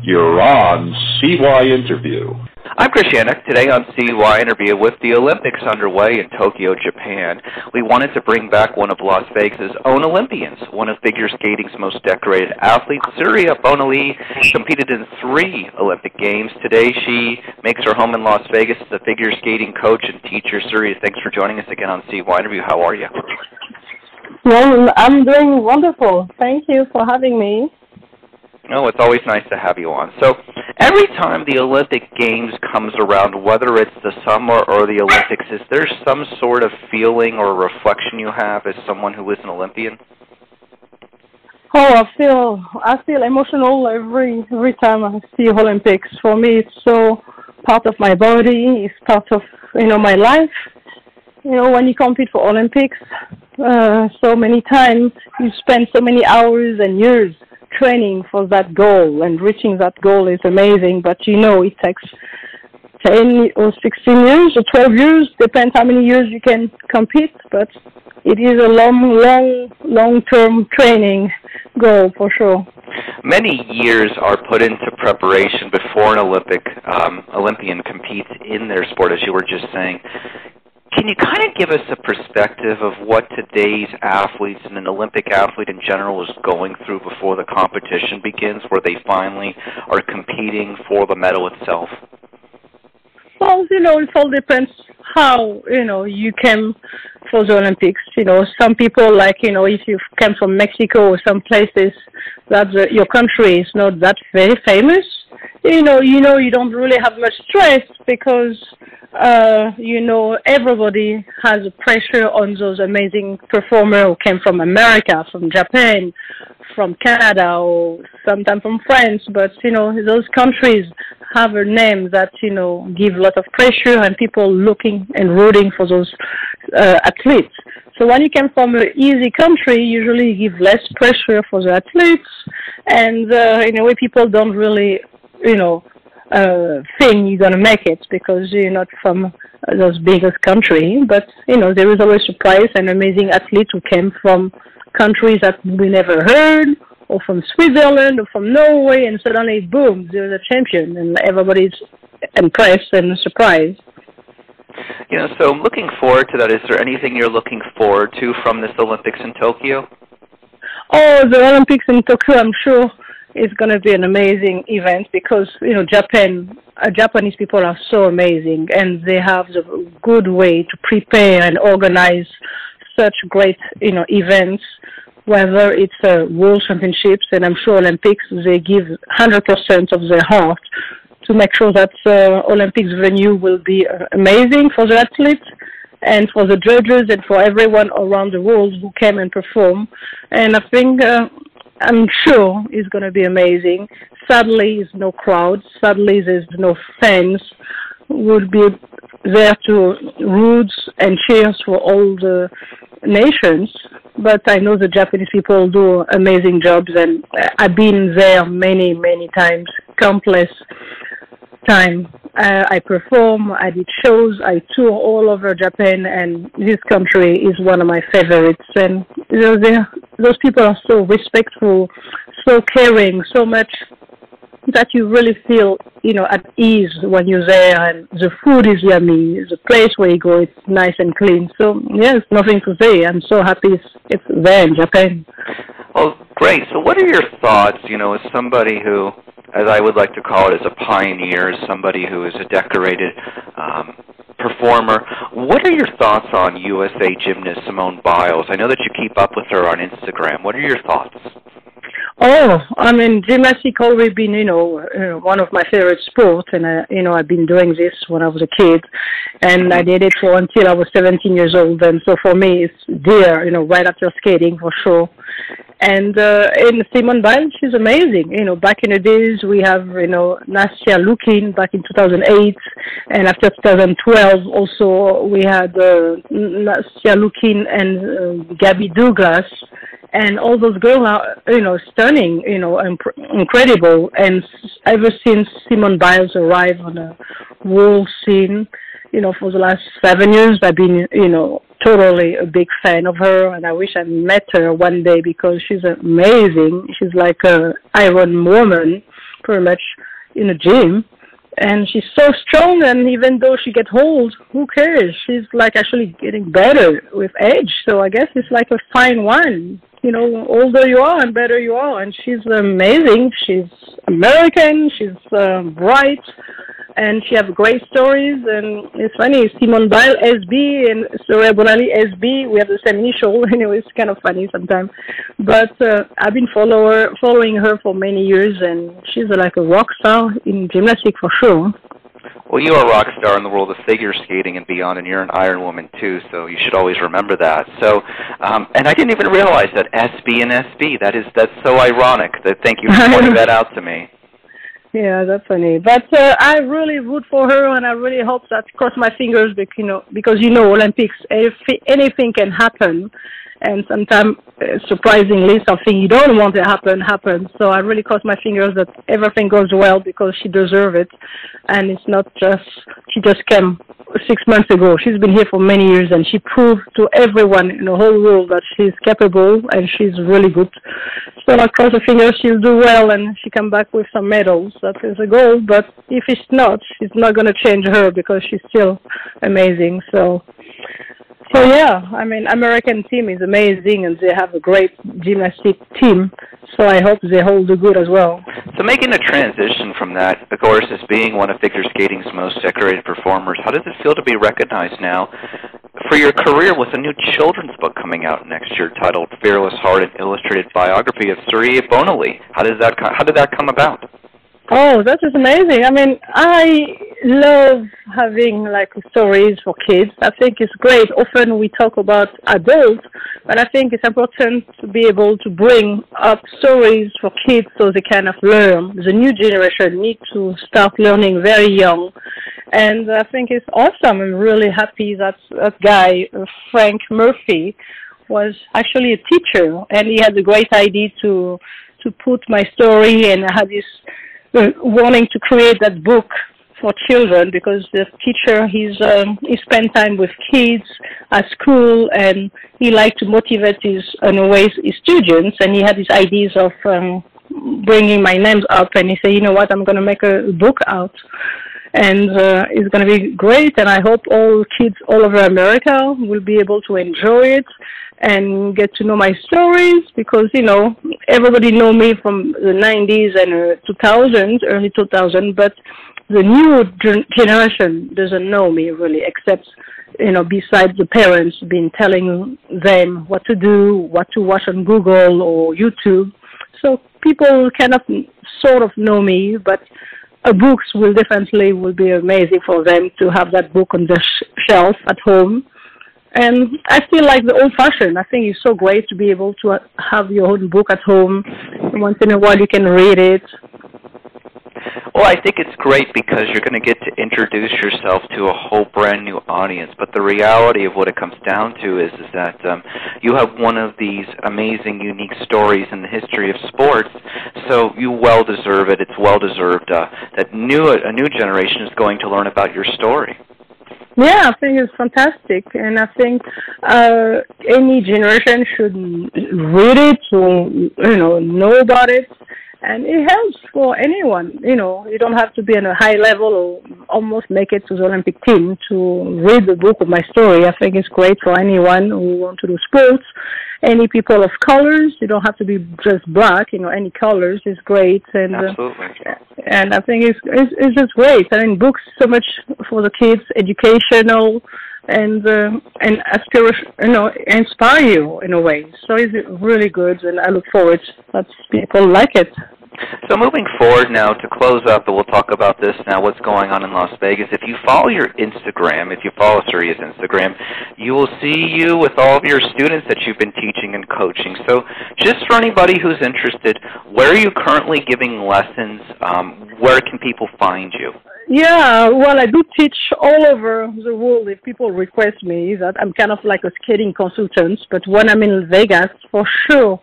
You're on CYInterview. I'm Chris Yannick. Today on CYInterview, with the Olympics underway in Tokyo, Japan, we wanted to bring back one of Las Vegas' own Olympians, one of figure skating's most decorated athletes. Surya Bonaly competed in 3 Olympic Games. Today she makes her home in Las Vegas as a figure skating coach and teacher. Surya, thanks for joining us again on CYInterview. How are you? Well, I'm doing wonderful. Thank you for having me. Oh, it's always nice to have you on. So every time the Olympic Games comes around, whether it's the summer or the Olympics, is there some sort of feeling or reflection you have as someone who is an Olympian? Oh, I feel emotional every time I see Olympics. For me, it's so part of my body. It's part of my life. When you compete for Olympics, so many times you spend so many hours and years training for that goal, and reaching that goal is amazing, but it takes 10 or 16 years or 12 years, depends how many years you can compete, but it is a long-term training goal for sure. Many years are put into preparation before an Olympian competes in their sport, as you were just saying. Can you kind of give us a perspective of what today's athletes and an Olympic athlete in general is going through before the competition begins, where they finally are competing for the medal itself? Well, it all depends how, you came for the Olympics. Some people, if you came from Mexico or some places that your country is not that very famous, you don't really have much stress because, everybody has a pressure on those amazing performers who came from America, from Japan, from Canada, or sometimes from France. But, those countries have a name that, give a lot of pressure, and people looking and rooting for those athletes. So when you come from an easy country, usually you give less pressure for the athletes, and in a way people don't really, think you're going to make it because you're not from those biggest country. But, there is always surprise and amazing athletes who came from countries that we never heard, or from Switzerland, or from Norway, and suddenly, boom, there's a champion, and everybody's impressed and surprised. So looking forward to that, is there anything you're looking forward to from this Olympics in Tokyo? Oh, the Olympics in Tokyo, I'm sure, is going to be an amazing event because, Japanese people are so amazing, and they have the good way to prepare and organize such great, events, whether it's World Championships, and I'm sure Olympics, they give 100% of their heart to make sure that Olympics venue will be amazing for the athletes and for the judges and for everyone around the world who came and perform. And I think, I'm sure it's going to be amazing. Sadly, there's no crowd. Sadly, there's no fans who would be there to root and cheer for all the nations. But I know the Japanese people do amazing jobs, and I've been there many, many times, countless times. I perform, I did shows, I tour all over Japan, and this country is one of my favorites. And those people are so respectful, so caring, so much that you really feel, at ease when you're there, and the food is yummy, the place where you go, it's nice and clean. So, yes, nothing to say. I'm so happy it's there in Japan. Well, great. So what are your thoughts, as somebody who, as I would like to call it, as a pioneer, as somebody who is a decorated performer, what are your thoughts on USA gymnast Simone Biles? I know that you keep up with her on Instagram. What are your thoughts? Oh, gymnastics always been, one of my favorite sports, and I've been doing this when I was a kid, and I did it until I was 17 years old, and so for me it's dear, right after skating for sure. And in Simone Biles, she's amazing. Back in the days we have, Nastia Lukin back in 2008, and after 2012 also we had Nastia Lukin and Gabby Douglas. And all those girls are, stunning, incredible. And ever since Simone Biles arrived on the world scene, for the last 7 years, I've been, totally a big fan of her. And I wish I met her one day because she's amazing. She's like an Iron Woman. pretty much in a gym. And she's so strong, and even though she gets old, who cares? She's like actually getting better with age. So I guess it's like a fine wine. You know, older you are and better you are. And she's amazing. She's American. She's bright. And she has great stories. And it's funny, Simone Biles, SB, and Surya Bonaly, SB. We have the same initial. Anyway, it's kind of funny sometimes. But I've been following her for many years, and she's like a rock star in gymnastics for sure. Well, you are a rock star in the world of figure skating and beyond, and you're an Iron Woman too, so you should always remember that. So, and I didn't even realize that SB and SB. That's so ironic. Thank you for pointing that out to me. Yeah, that's funny. But I really root for her, and I really hope that, cross my fingers, because Olympics, anything can happen. And sometimes, surprisingly, something you don't want to happen happens. So I really cross my fingers that everything goes well, because she deserves it. And it's not just, she just came 6 months ago. She's been here for many years, and she proved to everyone in the whole world that she's capable and she's really good. So I cross the fingers she'll do well and she come back with some medals. That is a goal. But if it's not going to change her, because she's still amazing. So yeah, I mean, American team is amazing, and they have a great gymnastic team. So I hope they hold the good as well. So making a transition from that, of course, as being one of figure skating's most decorated performers, how does it feel to be recognized now for your career with a new children's book coming out next year titled Fearless Heart, an illustrated biography of Surya Bonaly? How did that come about? Oh, that is amazing. I mean, I love having stories for kids. I think it's great. Often we talk about adults, but I think it's important to be able to bring up stories for kids so they kind of learn. The new generation need to start learning very young. And I think it's awesome. I'm really happy that that guy, Frank Murphy, was actually a teacher, and he had a great idea to put my story, and I had this wanting to create that book for children, because the teacher, he spent time with kids at school, and he liked to motivate his students, and he had these ideas of bringing my names up, and he said, you know what, I'm going to make a book out, and it's going to be great, and I hope all kids all over America will be able to enjoy it and get to know my stories, because, everybody know me from the 90s and 2000s, early 2000s, but the new generation doesn't know me really, except, besides the parents being telling them what to do, what to watch on Google or YouTube. So people kind of sort of know me, but books will be amazing for them to have that book on the shelf at home. And I feel like the old-fashioned. I think it's so great to be able to have your own book at home. Once in a while you can read it. Well, I think it's great because you're going to get to introduce yourself to a whole brand new audience. But the reality of what it comes down to is that you have one of these amazing, unique stories in the history of sports. So you well deserve it. It's well deserved that a new generation is going to learn about your story. Yeah, I think it's fantastic, and I think any generation should read it or know about it, and it helps for anyone. You don't have to be on a high level or almost make it to the Olympic team to read the book of my story. I think it's great for anyone who wants to do sports. Any people of colors, you don't have to be just black. Any colors is great, and absolutely. And I think it's just great. I mean, books so much for the kids, educational, and inspire you in a way. So it's really good, and I look forward that people like it. So moving forward now, to close up, and we'll talk about this now, what's going on in Las Vegas. If you follow your Instagram, if you follow Surya's Instagram, you will see you with all of your students that you've been teaching and coaching. So just for anybody who's interested, where are you currently giving lessons? Where can people find you? Yeah, well, I do teach all over the world if people request me. That I'm kind of like a skating consultant, but when I'm in Vegas, for sure,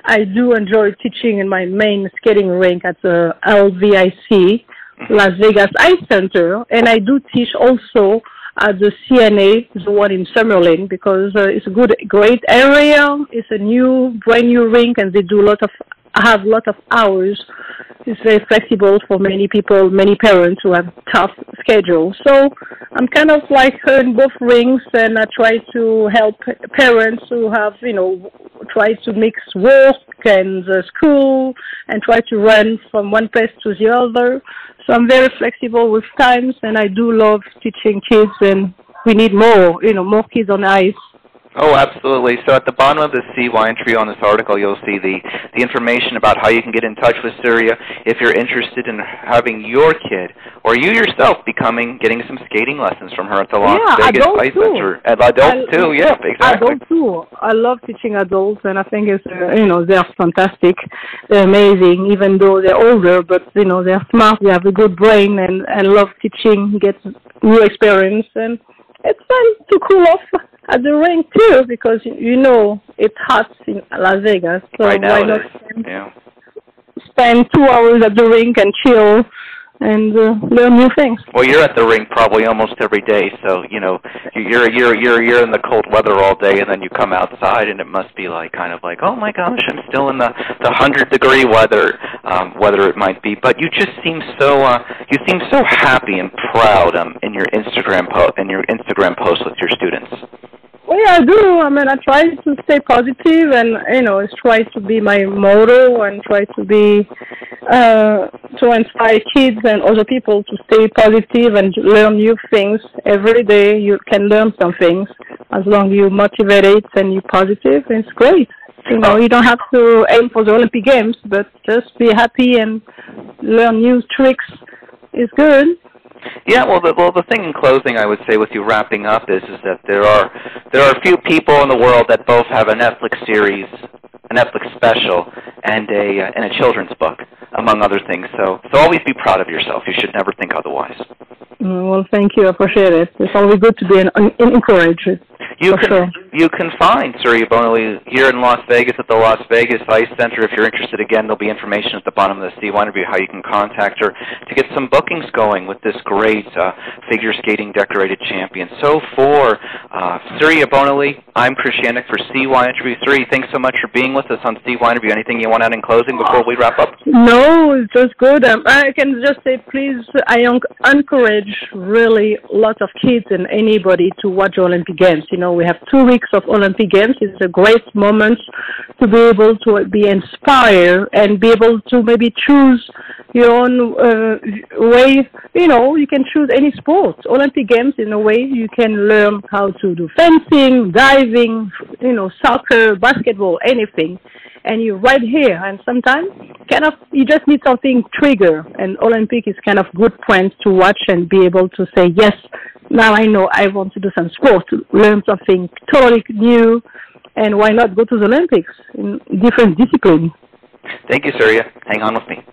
I do enjoy teaching in my main skating rink at the LVIC, Las Vegas Ice Center, and I do teach also at the CNA, the one in Summerlin, because it's a great area. It's a brand new rink, and they do a lot of have a lot of hours. It's very flexible for many people, many parents who have tough schedules. So I'm kind of like in both rings, and I try to help parents who have, try to mix work and school and try to run from one place to the other. So I'm very flexible with times, and I do love teaching kids, and we need more, more kids on ice. Oh, absolutely. So at the bottom of the CY interview on this article, you'll see the information about how you can get in touch with Surya if you're interested in having your kid or you yourself getting some skating lessons from her at the Las Vegas Ice Center. And adults too, yeah, exactly. Adults too. I love teaching adults, and I think it's they're fantastic. They're amazing, even though they're older, but they're smart. They have a good brain, and I love teaching. Get new experience, and it's fun to cool off at the rink too, because it's hot in Las Vegas. So why not spend 2 hours at the rink and chill and learn new things? Well, you're at the rink probably almost every day, so you're in the cold weather all day, and then you come outside, and it must be kind of like, oh my gosh, I'm still in the 100-degree weather, whether it might be. But you just seem so happy and proud in your Instagram posts with your students. Well, yeah, I do. I mean, I try to stay positive, and it's try to be my motto, and try to be to inspire kids and other people to stay positive and learn new things every day. You can learn some things as long as you motivate it and you're positive. It's great. You don't have to aim for the Olympic Games, but just be happy and learn new tricks is good. Yeah, well, the thing in closing, I would say, with you wrapping up, is that there are a few people in the world that both have a Netflix series, a Netflix special, and a children's book, among other things. So always be proud of yourself. You should never think otherwise. Well, thank you. I appreciate it. It's always good to be encouraged. You can find Surya Bonaly here in Las Vegas at the Las Vegas Ice Center. If you're interested, again, there'll be information at the bottom of the CY interview how you can contact her to get some bookings going with this great figure skating decorated champion. So for Surya Bonaly, I'm Chris Yannick for CY Interview. Surya, thanks so much for being with us on CY Interview. Anything you want to add in closing before we wrap up? No, it's just good. I can just say, please, I encourage really lots of kids and anybody to watch Olympic Games. We have 2 weeks of Olympic Games. It's a great moment to be able to be inspired and be able to maybe choose your own way. You can choose any sport. Olympic Games, in a way, you can learn how to do fencing, diving, soccer, basketball, anything. And you're right here. And sometimes, you just need something trigger. And Olympic is kind of good point to watch and be able to say, yes, now I know I want to do some sport, to learn something totally new, and why not go to the Olympics in different disciplines? Thank you, Surya. Hang on with me.